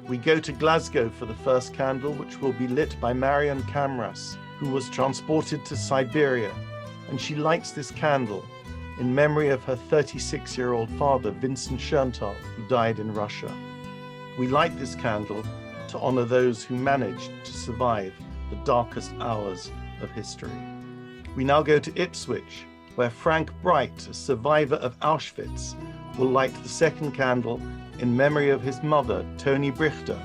We go to Glasgow for the first candle, which will be lit by Marion Camras, who was transported to Siberia, and she lights this candle in memory of her 36-year-old father, Vincent Schoenthal, who died in Russia. We light this candle to honor those who managed to survive the darkest hours of history. We now go to Ipswich, where Frank Bright, a survivor of Auschwitz, will light the second candle in memory of his mother, Toni Brichter,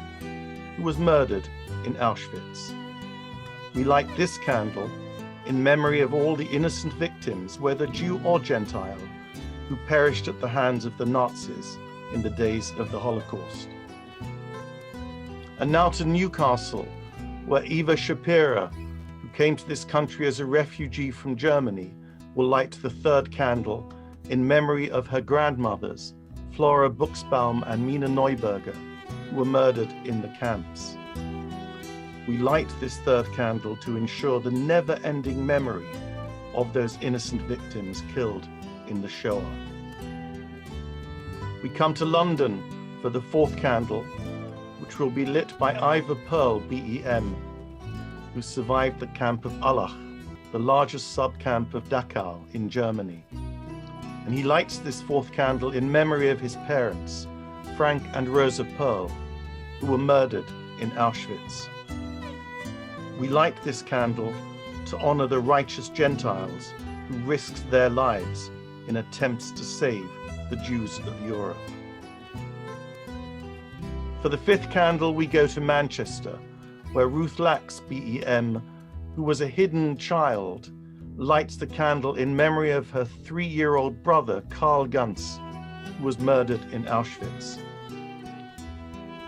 who was murdered in Auschwitz. We light this candle in memory of all the innocent victims, whether Jew or Gentile, who perished at the hands of the Nazis in the days of the Holocaust. And now to Newcastle, where Eva Shapira, who came to this country as a refugee from Germany, will light the third candle in memory of her grandmothers, Flora Buchsbaum and Mina Neuberger, who were murdered in the camps. We light this third candle to ensure the never-ending memory of those innocent victims killed in the Shoah. We come to London for the fourth candle, which will be lit by Ivor Pearl, BEM, who survived the camp of Allach, the largest sub-camp of Dachau in Germany. And he lights this fourth candle in memory of his parents, Frank and Rosa Pearl, who were murdered in Auschwitz. We light this candle to honor the righteous Gentiles who risked their lives in attempts to save the Jews of Europe. For the fifth candle, we go to Manchester, where Ruth Lax, BEM, who was a hidden child, lights the candle in memory of her 3-year-old brother, Karl Ganz, who was murdered in Auschwitz.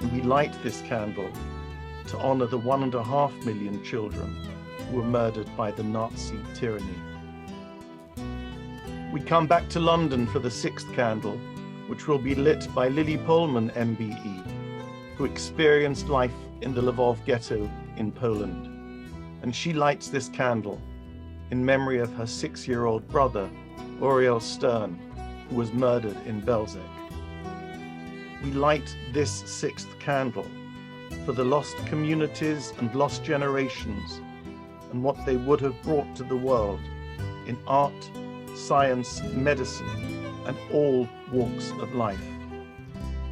And we light this candle to honor the 1.5 million children who were murdered by the Nazi tyranny. We come back to London for the sixth candle, which will be lit by Lily Polman, MBE, who experienced life in the Lvov ghetto in Poland. And she lights this candle in memory of her 6-year-old brother, Uriel Stern, who was murdered in Belzec. We light this sixth candle for the lost communities and lost generations and what they would have brought to the world in art, science, medicine, and all walks of life,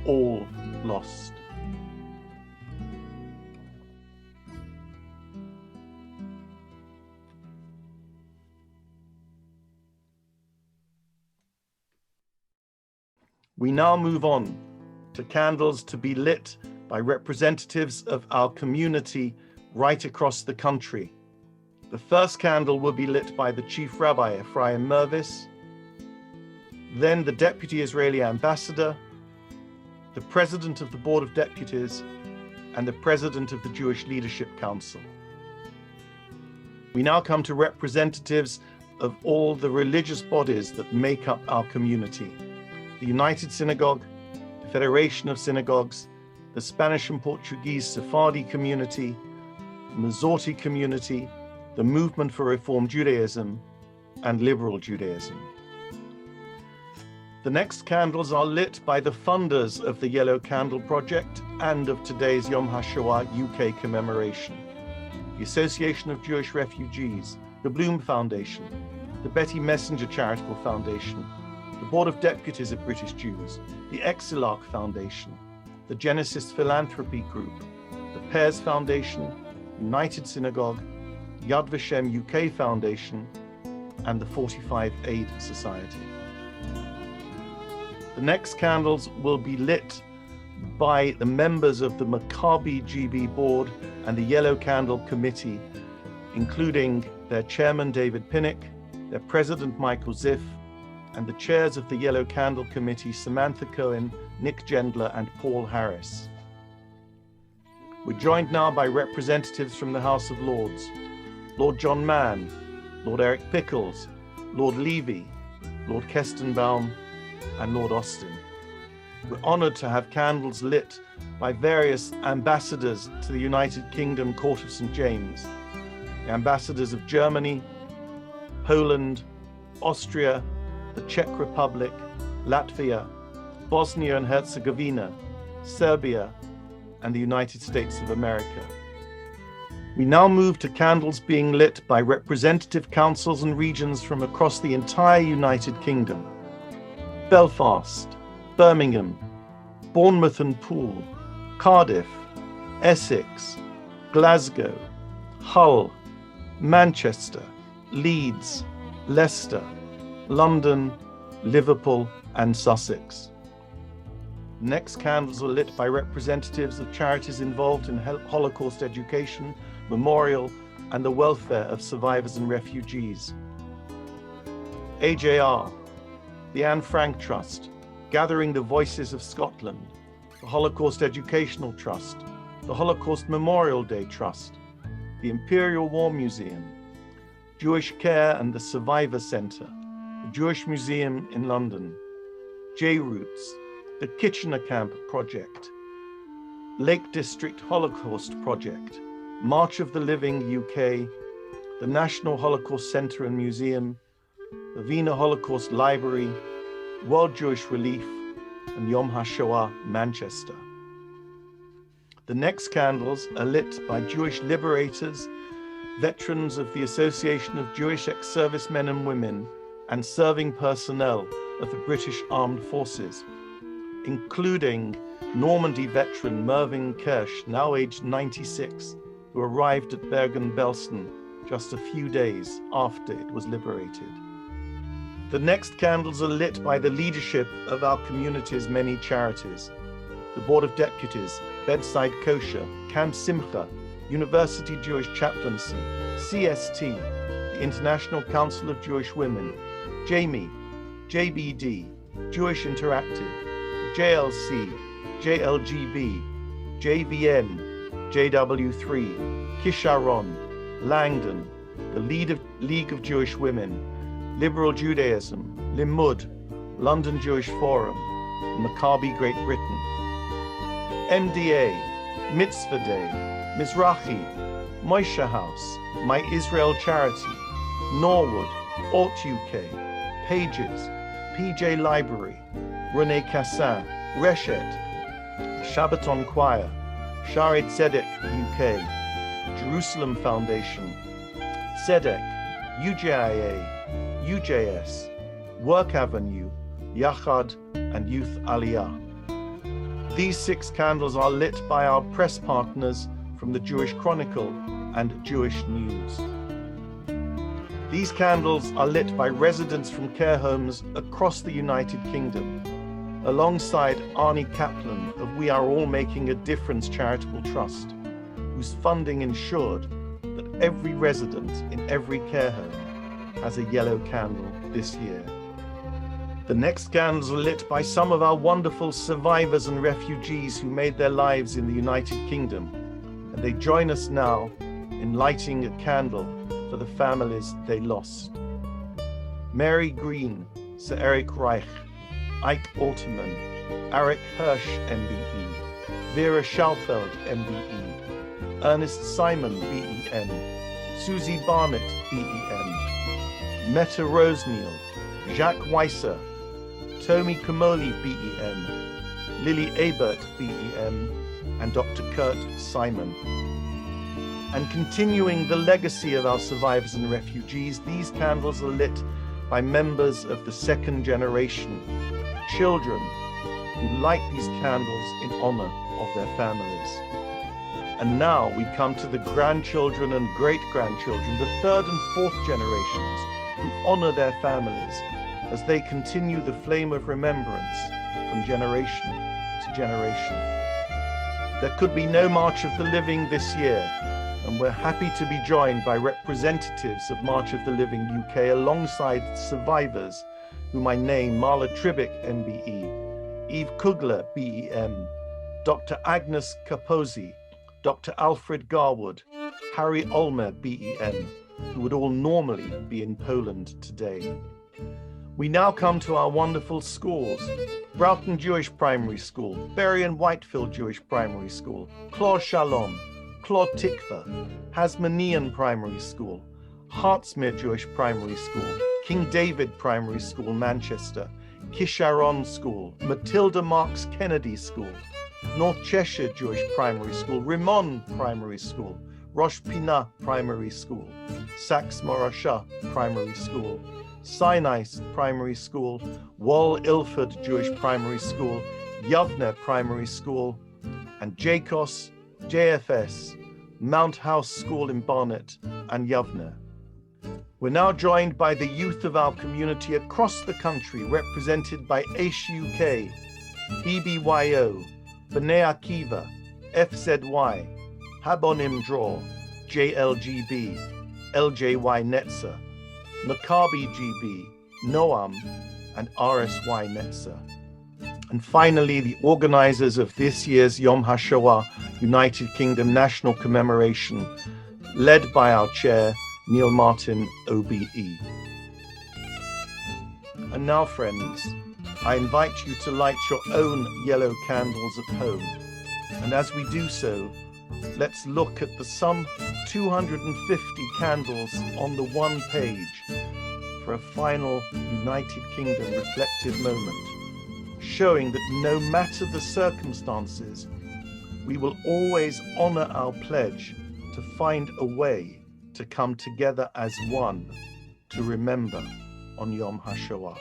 all lost. We now move on to candles to be lit by representatives of our community right across the country. The first candle will be lit by the Chief Rabbi, Ephraim Mervis, then the Deputy Israeli Ambassador, the President of the Board of Deputies, and the President of the Jewish Leadership Council. We now come to representatives of all the religious bodies that make up our community: the United Synagogue, the Federation of Synagogues, the Spanish and Portuguese Sephardi community, the Mizorti community, the Movement for Reform Judaism, and Liberal Judaism. The next candles are lit by the funders of the Yellow Candle Project and of today's Yom HaShoah UK commemoration: the Association of Jewish Refugees, the Bloom Foundation, the Betty Messenger Charitable Foundation, the Board of Deputies of British Jews, the Exilarch Foundation, the Genesis Philanthropy Group, the Pears Foundation, United Synagogue, Yad Vashem UK Foundation, and the 45 Aid Society. The next candles will be lit by the members of the Maccabi GB Board and the Yellow Candle Committee, including their chairman David Pinnock, their president Michael Ziff, and the chairs of the Yellow Candle Committee, Samantha Cohen, Nick Gendler, and Paul Harris. We're joined now by representatives from the House of Lords: Lord John Mann, Lord Eric Pickles, Lord Levy, Lord Kestenbaum, and Lord Austin. We're honoured to have candles lit by various ambassadors to the United Kingdom Court of St. James, the ambassadors of Germany, Poland, Austria, the Czech Republic, Latvia, Bosnia and Herzegovina, Serbia, and the United States of America. We now move to candles being lit by representative councils and regions from across the entire United Kingdom. Belfast, Birmingham, Bournemouth and Poole, Cardiff, Essex, Glasgow, Hull, Manchester, Leeds, Leicester, London, Liverpool and Sussex. Next candles are lit by representatives of charities involved in Holocaust education, memorial and the welfare of survivors and refugees. AJR, the Anne Frank Trust, Gathering the Voices of Scotland, the Holocaust Educational Trust, the Holocaust Memorial Day Trust, the Imperial War Museum, Jewish Care and the Survivor Centre, the Jewish Museum in London, J-Roots, the Kitchener Camp Project, Lake District Holocaust Project, March of the Living UK, the National Holocaust Centre and Museum, the Wiener Holocaust Library, World Jewish Relief, and Yom HaShoah Manchester. The next candles are lit by Jewish liberators, veterans of the Association of Jewish Ex-Servicemen and Women, and serving personnel of the British Armed Forces, including Normandy veteran Mervyn Kirsch, now aged 96, who arrived at Bergen-Belsen just a few days after it was liberated. The next candles are lit by the leadership of our community's many charities: the Board of Deputies, Bedside Kosher, Camp Simcha, University Jewish Chaplaincy, CST, the International Council of Jewish Women, JAMIE, JBD, Jewish Interactive, JLC, JLGB, JVN, JW3, Kisharon, Langdon, the League of Jewish Women, Liberal Judaism, Limud, London Jewish Forum, Maccabi Great Britain, MDA, Mitzvah Day, Mizrahi, Moshe House, My Israel Charity, Norwood, Alt UK, Pages, PJ Library, René Cassin, Reshet, Shabbaton Choir, Shaare Tzedek UK, Jerusalem Foundation, Tzedek, UJIA, UJS, Work Avenue, Yachad, and Youth Aliyah. These 6 candles are lit by our press partners from the Jewish Chronicle and Jewish News. These candles are lit by residents from care homes across the United Kingdom, alongside Arnie Kaplan of We Are All Making a Difference Charitable Trust, whose funding ensured that every resident in every care home has a yellow candle this year. The next candles are lit by some of our wonderful survivors and refugees who made their lives in the United Kingdom, and they join us now in lighting a candle for the families they lost. Mary Green, Sir Eric Reich, Ike Alterman, Arik Hirsch MBE, Vera Schalfeld MBE, Ernest Simon BEM, Susie Barnett BEM, Meta Roseneal, Jacques Weiser, Tomi Kamoli BEM, Lily Abert BEM, and Dr. Kurt Simon. And continuing the legacy of our survivors and refugees, these candles are lit by members of the second generation, children who light these candles in honor of their families. And now we come to the grandchildren and great-grandchildren, the third and fourth generations, who honor their families as they continue the flame of remembrance from generation to generation. There could be no March of the Living this year, and we're happy to be joined by representatives of March of the Living UK alongside survivors whom I name: Marla Tribick MBE, Eve Kugler BEM, Dr. Agnes Kaposi, Dr. Alfred Garwood, Harry Ulmer BEM, who would all normally be in Poland today. We now come to our wonderful schools: Broughton Jewish Primary School, Bury and Whitefield Jewish Primary School, Klor Shalom, Klor Tikva, Hasmonean Primary School, Hartsmere Jewish Primary School, King David Primary School, Manchester, Kisharon School, Matilda Marks Kennedy School, North Cheshire Jewish Primary School, Rimon Primary School, Rosh Pinah Primary School, Saxe Morasha Primary School, Sinai Primary School, Wall Ilford Jewish Primary School, Yavne Primary School, and Jacos, JFS, Mount House School in Barnet and Yavne. We're now joined by the youth of our community across the country, represented by HUK, BBYO, B'nai Akiva, FZY, Habonim Dror, JLGB, LJY Netzer, Maccabi GB, Noam, and RSY Netzer. And finally, the organizers of this year's Yom HaShoah United Kingdom National Commemoration, led by our chair, Neil Martin, OBE. And now, friends, I invite you to light your own yellow candles at home. And as we do so, let's look at the some 250 candles on the one page for a final United Kingdom reflective moment, showing that no matter the circumstances, we will always honor our pledge to find a way to come together as one to remember on Yom HaShoah.